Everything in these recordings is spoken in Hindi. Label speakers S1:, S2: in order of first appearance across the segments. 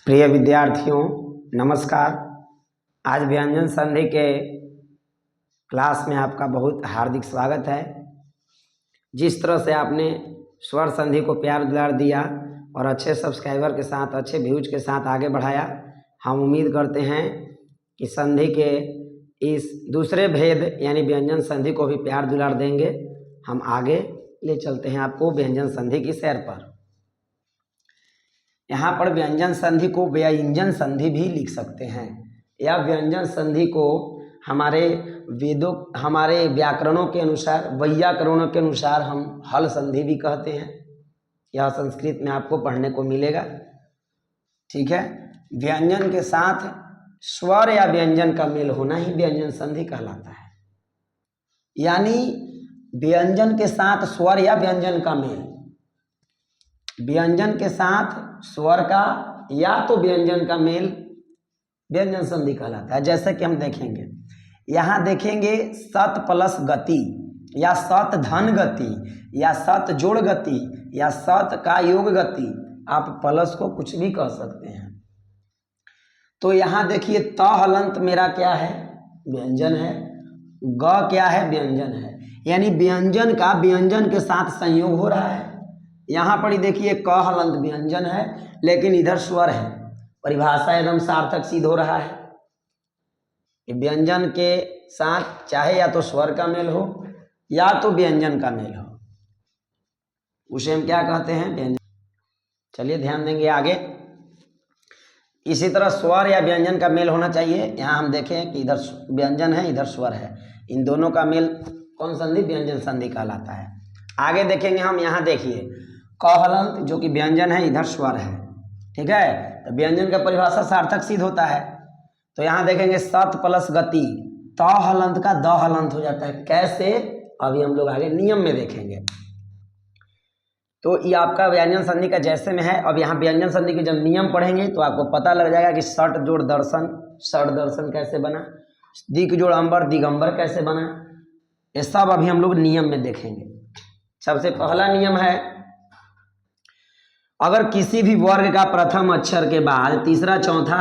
S1: प्रिय विद्यार्थियों नमस्कार। आज व्यंजन संधि के क्लास में आपका बहुत हार्दिक स्वागत है। जिस तरह से आपने स्वर संधि को प्यार दुलार दिया और अच्छे सब्सक्राइबर के साथ अच्छे व्यूज के साथ आगे बढ़ाया, हम उम्मीद करते हैं कि संधि के इस दूसरे भेद यानी व्यंजन संधि को भी प्यार दुलार देंगे। हम आगे ले चलते हैं आपको व्यंजन संधि की सैर पर। यहाँ पर व्यंजन संधि को व्यंजन संधि भी लिख सकते हैं या व्यंजन संधि को हमारे वेदों हमारे व्याकरणों के अनुसार वैयाकरणों के अनुसार हम हल संधि भी कहते हैं। यह संस्कृत में आपको पढ़ने को मिलेगा। ठीक है, व्यंजन के साथ स्वर या व्यंजन का मेल होना ही व्यंजन संधि कहलाता है। यानी व्यंजन के साथ स्वर या व्यंजन का मेल, व्यंजन के साथ स्वर का या तो व्यंजन का मेल व्यंजन संधि कहलाता है। जैसे कि हम देखेंगे, यहाँ देखेंगे सत प्लस गति या सत धन गति या सत जोड़ गति या सत का योग गति, आप प्लस को कुछ भी कह सकते हैं। तो यहाँ देखिए त हलंत मेरा क्या है, व्यंजन है। ग क्या है, व्यंजन है। यानी व्यंजन का व्यंजन के साथ संयोग हो रहा है। यहाँ पर ही देखिए क हलंत व्यंजन है लेकिन इधर स्वर है। परिभाषा एकदम सार्थक सिद्ध हो रहा है। व्यंजन के साथ चाहे या तो स्वर का मेल हो या तो व्यंजन का मेल हो, उसे हम क्या कहते हैं, व्यंजन। चलिए ध्यान देंगे आगे। इसी तरह स्वर या व्यंजन का मेल होना चाहिए। यहाँ हम देखें कि इधर व्यंजन है इधर स्वर है, इन दोनों का मेल कौन संधि, व्यंजन संधि कहलाता है। आगे देखेंगे हम, यहाँ देखिए क हलंत जो कि व्यंजन है इधर स्वर है। ठीक है, तो व्यंजन का परिभाषा सार्थक सिद्ध होता है। तो यहाँ देखेंगे सत प्लस गति, त हलंत का द हलंत हो जाता है। कैसे, अभी हम लोग आगे नियम में देखेंगे। तो ये आपका व्यंजन संधि का जैसे में है। अब यहाँ व्यंजन संधि के जब नियम पढ़ेंगे तो आपको पता लग जाएगा कि सट जोड़ दर्शन, सट दर्शन कैसे बना, दिक जोड़ अंबर, दिगंबर कैसे बना, ये सब अभी हम लोग नियम में देखेंगे। सबसे पहला नियम है, अगर किसी भी वर्ग का प्रथम अक्षर के बाद तीसरा चौथा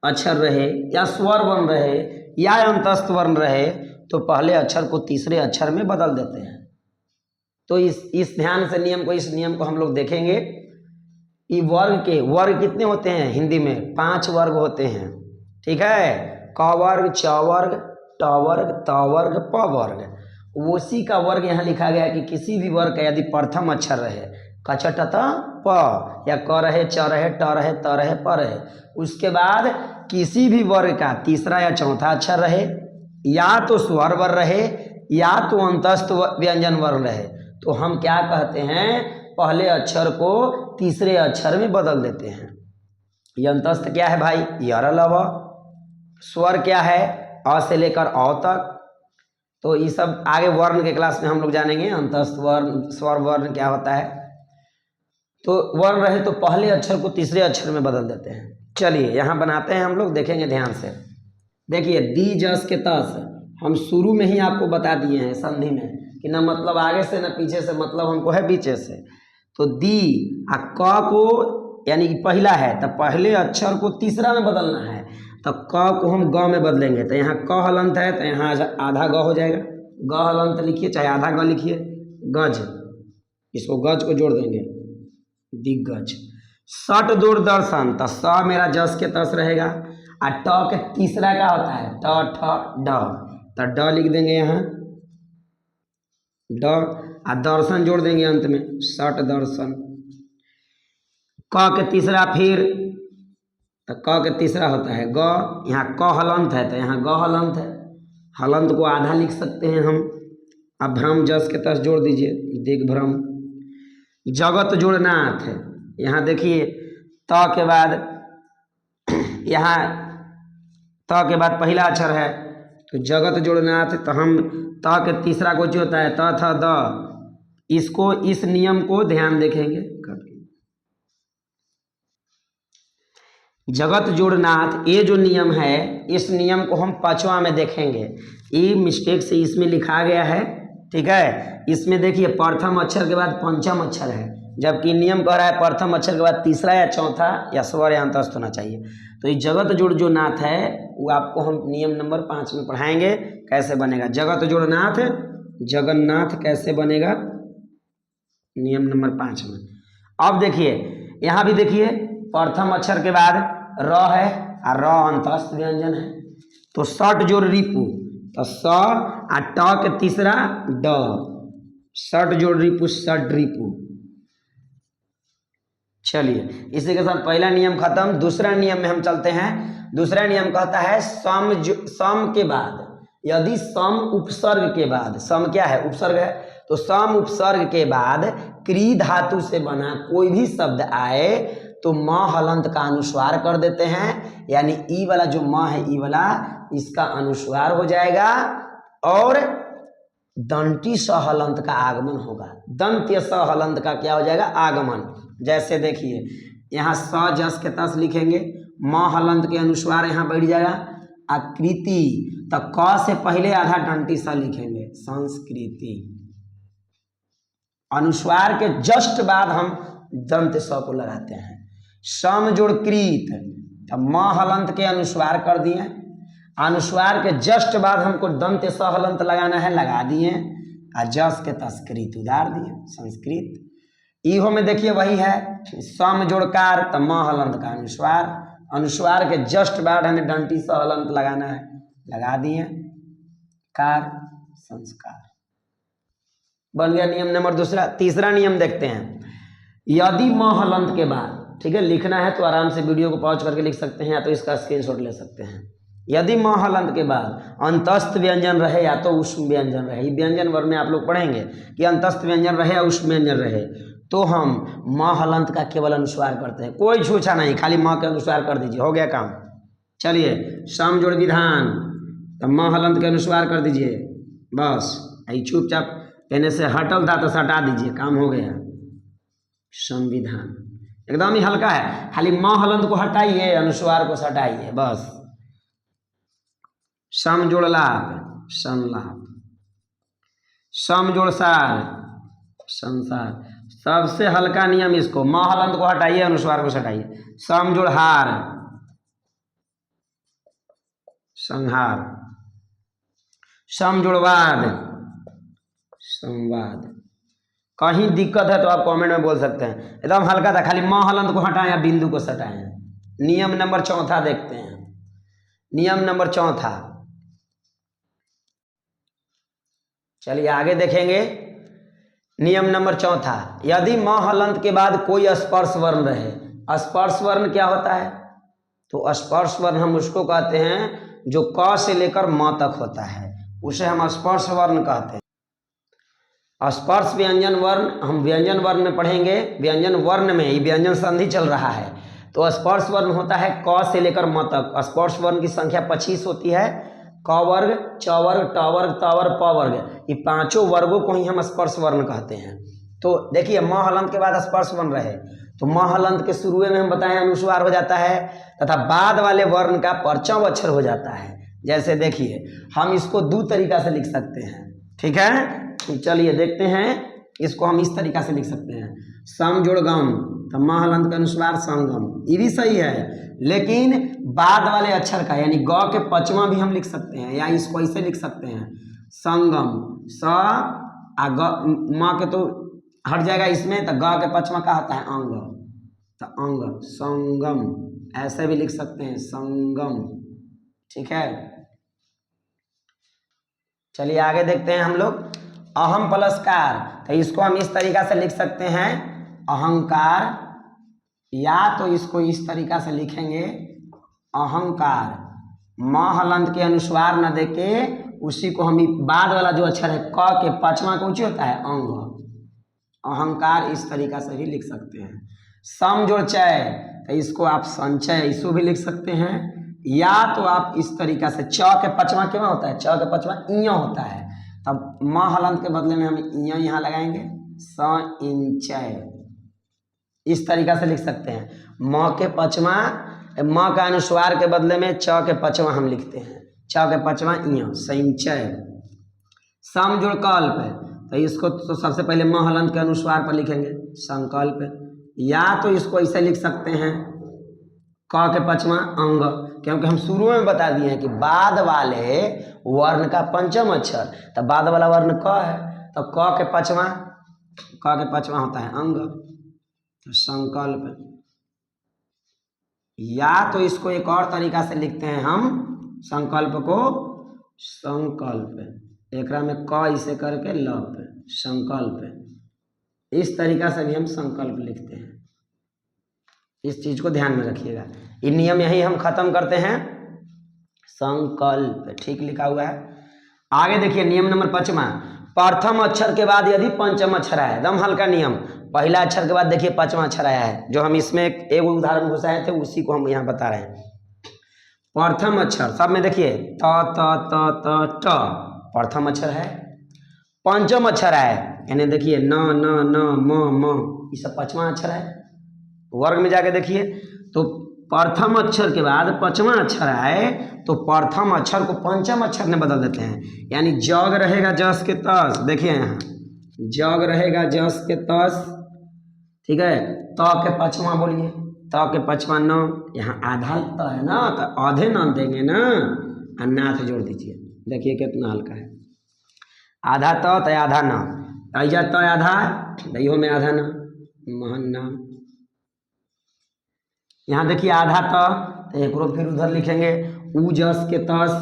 S1: अक्षर रहे या स्वर वर्ण रहे या अंतस्थ वर्ण रहे तो पहले अक्षर को तीसरे अक्षर में बदल देते हैं। तो इस ध्यान से इस नियम को हम लोग देखेंगे। ये वर्ग कितने होते हैं हिंदी में, 5 वर्ग होते हैं। ठीक है, क वर्ग, च वर्ग, ट वर्ग, त वर्ग, प वर्ग। उसी का वर्ग यहाँ लिखा गया है कि किसी भी वर्ग का यदि प्रथम अक्षर रहे, कच ट त प, या क रहे, च रहे, ट रहे, त रहे, प रहे, उसके बाद किसी भी वर्ग का तीसरा या चौथा अक्षर रहे या तो स्वर वर्ण रहे या तो अंतस्थ व्यंजन वर्ण रहे, तो हम क्या कहते हैं, पहले अक्षर को तीसरे अक्षर में बदल देते हैं। ये अंतस्थ क्या है भाई, यर लव। स्वर क्या है, अ से लेकर औ तक। तो ये सब आगे वर्ण के क्लास में हम लोग जानेंगे, अंतस्थ वर्ण, स्वर वर्ण क्या होता है। तो वर्ण रहे तो पहले अक्षर को तीसरे अक्षर में बदल देते हैं। चलिए यहाँ बनाते हैं हम लोग, देखेंगे ध्यान से। देखिए दी जस के तस हम शुरू में ही आपको बता दिए हैं संधि में कि न मतलब आगे से न पीछे से, मतलब हमको है पीछे से। तो दी आ क को यानी कि पहला है तो पहले अक्षर को तीसरा में बदलना है, तो क को हम ग में बदलेंगे। तो यहाँ क हलंत है तो यहाँ आधा ग हो जाएगा। ग हलंत लिखिए चाहे आधा ग लिखिए, गज, इसको गज को जोड़ देंगे, दिग्गज। सट जोड़ दर्शन, तो स मेरा जस के तस रहेगा। आ ट के तीसरा क्या होता है, ट ठ ड, तो ड लिख देंगे यहाँ ड, आ दर्शन जोड़ देंगे अंत में, सट दर्शन। क के तीसरा फिर, तो क के तीसरा होता है ग, यहाँ क हलंत है तो यहाँ ग हलंत है। हलंत को आधा लिख सकते हैं हम। अब भ्रम जस के तस जोड़ दीजिए, दिग्भ्रम। जगत जोड़नाथ है, यहाँ देखिए त के बाद, यहाँ त के बाद पहला अक्षर है तो जगत जोड़नाथ, तो हम त के तीसरा को जो होता है त थ द, इसको इस नियम को ध्यान देखेंगे। जगत जोड़नाथ ये जो नियम है, इस नियम को हम 5वां में देखेंगे। ये मिस्टेक से इसमें लिखा गया है। ठीक है, इसमें देखिए प्रथम अक्षर के बाद पंचम अक्षर है, जबकि नियम कह रहा है प्रथम अक्षर के बाद तीसरा या चौथा या स्वर या अंतस्थ होना चाहिए। तो ये जगत जोड़ जो नाथ है वो आपको हम नियम नंबर 5 में पढ़ाएंगे कैसे बनेगा। जगत जोड़ नाथ जगन्नाथ कैसे बनेगा नियम नंबर 5 में। अब देखिए यहाँ भी देखिए प्रथम अक्षर के बाद र है और र अंतस्थ व्यंजन है। तो सट जोड़ रिपु तो स और ट के तीसरा ड, सट जोड़ रिपु सट रिपु। चलिए इसी के साथ पहला नियम खत्म। दूसरा नियम में हम चलते हैं। दूसरा नियम कहता है सम के बाद यदि सम उपसर्ग के बाद, सम क्या है उपसर्ग है, तो सम उपसर्ग के बाद क्री धातु से बना कोई भी शब्द आए तो म हलंत का अनुस्वार कर देते हैं, यानी ई वाला जो म है ई वाला इसका अनुस्वार हो जाएगा और दंती स हलंत का आगमन होगा। दंत्य स हलंत का क्या हो जाएगा आगमन। जैसे देखिए यहाँ स जस के तस लिखेंगे, म हलंत के अनुस्वार यहाँ बैठ जाएगा। आकृति तो क से पहले आधा डंटी स लिखेंगे संस्कृति। अनुस्वार के जस्ट बाद हम दंत स को लगाते हैं। सम जोड़ कृत तो म हलंत के अनुस्वार कर दिए, अनुस्वार के जस्ट बाद हमको दंत स हलंत लगाना है, लगा दिए और जस के तस्कृत उधार दिए संस्कृत। इहो में देखिए वही है सम जोड़ कार तो म हलंत का अनुस्वार, अनुस्वार के जस्ट बाद हमें डंटी स हलंत लगाना है, लगा दिए कार संस्कार। बन गया नियम नंबर दूसरा। तीसरा नियम देखते हैं। यदि म हलंत के बाद, ठीक है लिखना है तो आराम से वीडियो को पॉज करके लिख सकते हैं या तो इसका स्क्रीनशॉट ले सकते हैं। यदि म हलंत के बाद अंतस्थ व्यंजन रहे या तो उष्म व्यंजन रहे, ये व्यंजन वर्ग में आप लोग पढ़ेंगे कि अंतस्थ व्यंजन रहे या उष्म व्यंजन रहे, तो हम म हलंत का केवल अनुस्वार करते हैं। कोई छूछा नहीं, खाली म के अनुस्वार कर दीजिए, हो गया काम। चलिए सम जोड़ विधान तो म हलंत के अनुस्वार कर दीजिए बस। यही चुपचाप कहने से हटल था तो सटा दीजिए, काम हो गया। संविधान एकदम ही हल्का है, खाली म हलंत को हटाइए अनुस्वार को सटाइए बस। सम जोड़ लाभ संलाप, सम जोड़ सार संसार। सबसे हल्का नियम इसको, म हलंत को हटाइए अनुस्वार को सटाइए। सम जोड़ हार संहार, सम जोड़ वाद संवाद। कहीं दिक्कत है तो आप कमेंट में बोल सकते हैं। एकदम हल्का था, खाली म हलंत को हटाएं या बिंदु को सटाएं। नियम नंबर चौथा देखते हैं। नियम नंबर चौथा, चलिए आगे देखेंगे। नियम नंबर चौथा, यदि म हलंत के बाद कोई स्पर्श वर्ण रहे। स्पर्श वर्ण क्या होता है? तो स्पर्श वर्ण हम उसको कहते हैं जो क से लेकर म तक होता है, उसे हम स्पर्श वर्ण कहते हैं। स्पर्श व्यंजन वर्ण हम व्यंजन वर्ण में पढ़ेंगे। व्यंजन वर्ण में ही व्यंजन संधि चल रहा है, तो स्पर्श वर्ण होता है क से लेकर म तक। स्पर्श वर्ण की संख्या 25 होती है। क वर्ग, च वर्ग, ट वर्ग, त वर्ग, प वर्ग, ये पांचों वर्गों को ही हम स्पर्श वर्ण कहते हैं। तो देखिए म हलंत के बाद स्पर्श वर्ण रहे तो म हलंत के शुरू में हम बताएं अनुस्वार हो जाता है तथा बाद वाले वर्ण का परचम अक्षर हो जाता है। जैसे देखिए हम इसको दो तरीका से लिख सकते हैं, ठीक है। चलिए देखते हैं, इसको हम इस तरीका से लिख सकते हैं। सम जोड़ गम तो म हलंत का अनुस्वार संगम, ये भी सही है, लेकिन बाद वाले अक्षर का यानी ग के पचवा भी हम लिख सकते हैं, या इसको ऐसे लिख सकते हैं संगम। स आ ग म के तो हट जाएगा इसमें, तो ग के पचवा का होता है अंग, तो अंग संगम ऐसे भी लिख सकते हैं संगम, ठीक है। चलिए आगे देखते हैं हम लोग। अहम प्लस कार, तो इसको हम इस तरीका से लिख सकते हैं अहंकार, या तो इसको इस तरीका से लिखेंगे अहंकार। म हलंत के अनुस्वार न देके उसी को हम बाद वाला जो अक्षर है क के पचवा का ऊंची होता है अंग, अहंकार, इस तरीका से भी लिख सकते हैं। सम जोड़ चय, तो इसको आप संचय इसको भी लिख सकते हैं, या तो आप इस तरीका से च के पचवा क्या होता है, च के पचवा इया होता है, तब म हलंत के बदले में हम इया यहाँ लगाएंगे स इंचय, इस तरीका से लिख सकते हैं। म के पचवा, म का अनुस्वार के बदले में च के पचवा हम लिखते हैं, च के पचवा इया संचय। सम जोड़ कल्प, तो इसको तो सबसे पहले म हलंत के अनुस्वार पर लिखेंगे संकल्प, या तो इसको ऐसे लिख सकते हैं क के पचमा अंग, क्योंकि हम शुरू में बता दिए हैं कि बाद वाले वर्ण का पंचम अक्षर, तो बाद वाला वर्ण क है, तो क के पचमा होता है अंग, तो संकल्प। या तो इसको एक और तरीका से लिखते हैं हम संकल्प को संकल्प, एक में क इसे करके लप संकल्प, इस तरीका से भी हम संकल्प लिखते हैं। इस चीज को ध्यान में रखिएगा। ये नियम यही हम खत्म करते हैं संकल्प, ठीक लिखा हुआ है। आगे देखिए नियम नंबर 5वां, प्रथम अक्षर के बाद यदि पंचम अक्षर आए, एकदम हल्का नियम, पहला अक्षर के बाद देखिए 5वां अक्षर आया है, जो हम इसमें एक उदाहरण घुसाए थे उसी को हम यहाँ बता रहे हैं। प्रथम अक्षर सब में देखिए त त त त ट प्रथम अक्षर है, पंचम अक्षर है यानी देखिए न न न म म, ये सब 5वां अक्षर है। वर्ग में जाके देखिए तो प्रथम अक्षर के बाद 5वां अक्षर आए तो प्रथम अक्षर को पंचम अक्षर में बदल देते हैं, यानी जग रहेगा जस के तस, देखिए यहाँ जग रहेगा जस के तस, ठीक है। त के 5वां बोलिए, त के 5वां न, यहाँ आधा त है ना तो आधे न देंगे ना, नाथ जोड़ दीजिए, देखिए कितना हल्का है। आधा त तो आधा न, ऐजा त आधा इहो में आधा न, महन न। यहाँ देखिए आधा त, एक फिर उधर लिखेंगे उ जस के तस,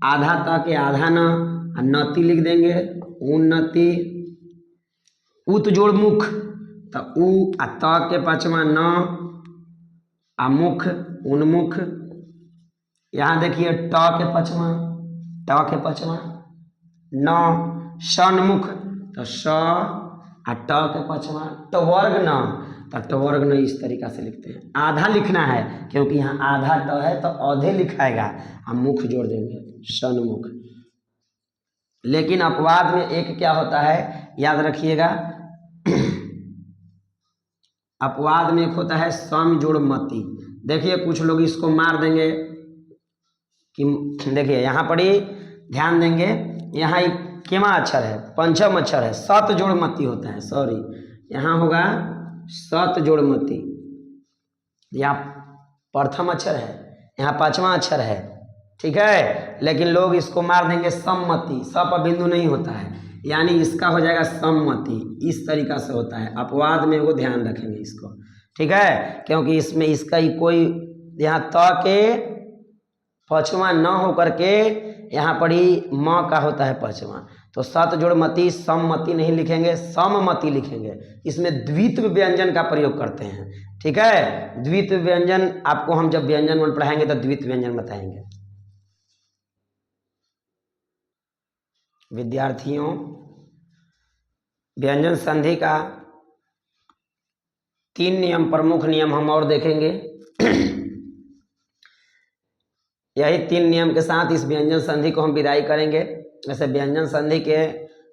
S1: आधा त के आधा न, नति लिख देंगे उन्नति, उत जोड़ मुख तो उ, आ त के 5वां न, आ मुख उन्मुख। यहाँ देखिए ट के 5वां, ट के 5वां न, सन्मुख तो स, आ ट के 5वां टवर्ग न, तो टवर्ग न इस तरीका से लिखते हैं। आधा लिखना है क्योंकि यहाँ आधा ट है तो आधे लिखाएगा, हम मुख जोड़ देंगे सन्मुख। लेकिन अपवाद में एक क्या होता है याद रखिएगा, अपवाद में एक होता है सम जोड़ मति। देखिए कुछ लोग इसको मार देंगे कि देखिए यहाँ पर ही ध्यान देंगे, यहाँ केमा अक्षर है, पंचम अक्षर है, सत जोड़ मति होता है, सॉरी यहाँ होगा सत जोड़ मति, यहाँ प्रथम अक्षर है, यहाँ 5वां अक्षर है, ठीक है। लेकिन लोग इसको मार देंगे सम्मति, स पर बिंदु नहीं होता है, यानी इसका हो जाएगा सम्मति, इस तरीका से होता है। अपवाद में वो ध्यान रखेंगे इसको, ठीक है, क्योंकि इसमें इसका ही कोई यहाँ त के 5वां न होकर के यहाँ पर ही म का होता है 5वां, तो सत जोड़ मति सम्मति नहीं लिखेंगे, सममति लिखेंगे। इसमें द्वित्व व्यंजन का प्रयोग करते हैं, ठीक है। द्वित्व व्यंजन आपको हम जब व्यंजन वर्ण पढ़ाएंगे तो द्वित्व व्यंजन बताएंगे। विद्यार्थियों व्यंजन संधि का 3 नियम, प्रमुख नियम हम और देखेंगे। यही 3 नियम के साथ इस व्यंजन संधि को हम विदाई करेंगे। वैसे व्यंजन संधि के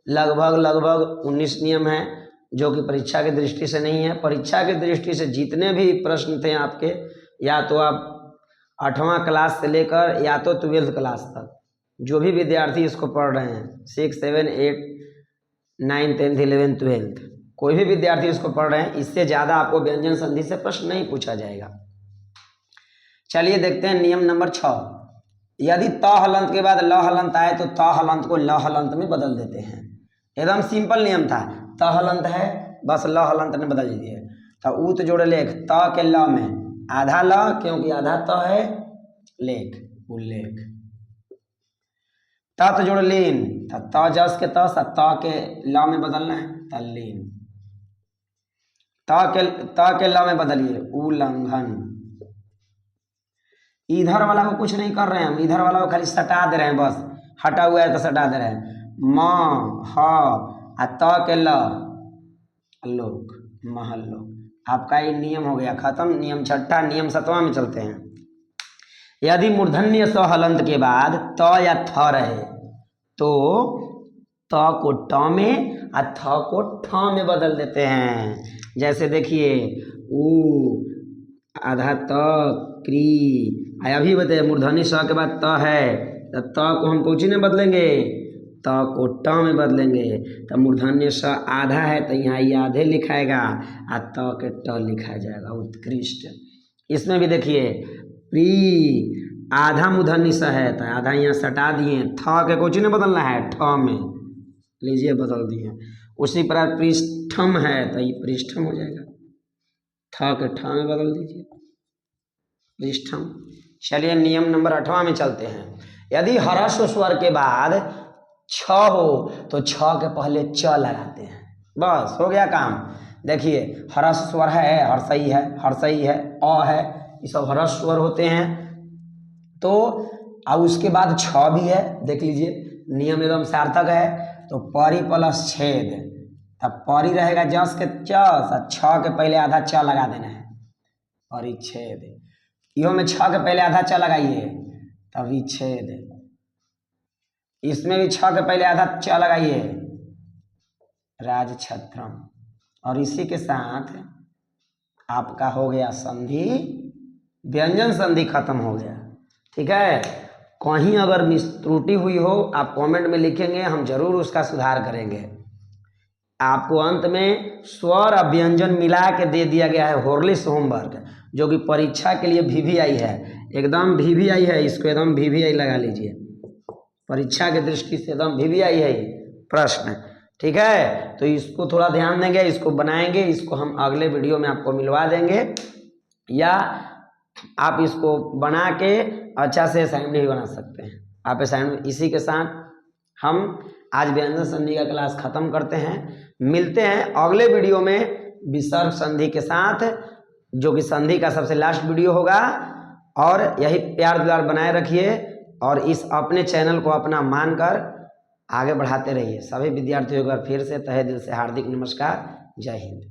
S1: लगभग 19 नियम हैं जो कि परीक्षा की दृष्टि से नहीं है। परीक्षा की दृष्टि से जितने भी प्रश्न थे आपके, या तो आप 8वां क्लास से लेकर या तो 12th क्लास तक, जो भी विद्यार्थी इसको पढ़ रहे हैं 6, 7, 8, 9, 10, 11, 12, कोई भी विद्यार्थी इसको पढ़ रहे हैं, इससे ज़्यादा आपको व्यंजन संधि से प्रश्न नहीं पूछा जाएगा। चलिए देखते हैं नियम नंबर 6। यदि त हलंत के बाद ल हलंत आए तो त हलंत को ल हलंत में बदल देते हैं। एकदम सिंपल नियम था, त हलंत है बस ल हलंत में बदल दीजिए। तो ऊत जोड़ लेख, त के ल में आधा ल क्योंकि आधा त है, लेख उल्लेख। तत जोड़ लीन, त जस के तस, त के ल में बदलना है तल्लीन। त के ल में बदलिए उल्लंघन। इधर वाला को कुछ नहीं कर रहे हैं हम, इधर वाला को खाली सटा दे रहे हैं, बस हटा हुआ है तो सटा दे रहे हैं। म ह आ त के ल लोक महल्लोक। आपका ये नियम हो गया खत्म। नियम 6, नियम 7वां में चलते हैं। यदि मूर्धन्य स हलंत के बाद त या थ रहे तो त को ट में और थ को ठ में बदल देते हैं। जैसे देखिए उ आधा त क्री, अभी बताइए मूर्धन्य स के बाद त है तो त को हम कोची में बदलेंगे, त को ट में बदलेंगे तो मूर्धन्य स आधा है तो यहाँ ये आधे लिखाएगा आ त के ट लिखा जाएगा, उत्कृष्ट। इसमें भी देखिए प्री आधा मूर्धन्य स है तो आधा यहाँ सटा दिए, थ के कुछ नहीं बदलना है, ठ में लीजिए बदल दिए। उसी प्रकार पृष्ठम है तो ये पृष्ठम हो जाएगा, थ के ठ में बदल दीजिए, पृष्ठम। चलिए नियम नंबर 8वां में चलते हैं। यदि ह्रस्व स्वर के बाद छ हो तो छ के पहले च लगाते हैं, बस हो गया काम। देखिए ह्रस्व स्वर है, हर्षई है, हर्षई है, अ है, ये सब ह्रस्व स्वर होते हैं। तो अब उसके बाद छ भी है, देख लीजिए नियम एकदम सार्थक है। तो परी प्लस छेद, तब परी रहेगा जस के चस, छ के पहले आधा च लगा देना है, परिच्छेद। इहो में छ के पहले आधा च लगाइए तभी छेद, इसमें भी छ के पहले आधा च लगाइए, राजछत्रम। और इसी के साथ आपका हो गया संधि, व्यंजन संधि खत्म हो गया। ठीक है, कहीं अगर त्रुटि हुई हो आप कमेंट में लिखेंगे, हम जरूर उसका सुधार करेंगे। आपको अंत में स्वर और व्यंजन मिला के दे दिया गया है होर्लिस होमवर्क, जो कि परीक्षा के लिए VVI है, एकदम VVI है, इसको एकदम VVI लगा लीजिए, परीक्षा की दृष्टि से एकदम VVI है प्रश्न। ठीक है, तो इसको थोड़ा ध्यान देंगे, इसको बनाएंगे, इसको हम अगले वीडियो में आपको मिलवा देंगे, या आप इसको बना के अच्छा से असाइनमेंट भी बना सकते हैं। आप असाइनमेंट, इसी के साथ हम आज व्यंजन संधि का क्लास खत्म करते हैं। मिलते हैं अगले वीडियो में विसर्ग संधि के साथ, जो कि संधि का सबसे लास्ट वीडियो होगा। और यही प्यार दुलार बनाए रखिए और इस अपने चैनल को अपना मानकर आगे बढ़ाते रहिए। सभी विद्यार्थियों का फिर से तहे दिल से हार्दिक नमस्कार, जय हिंद।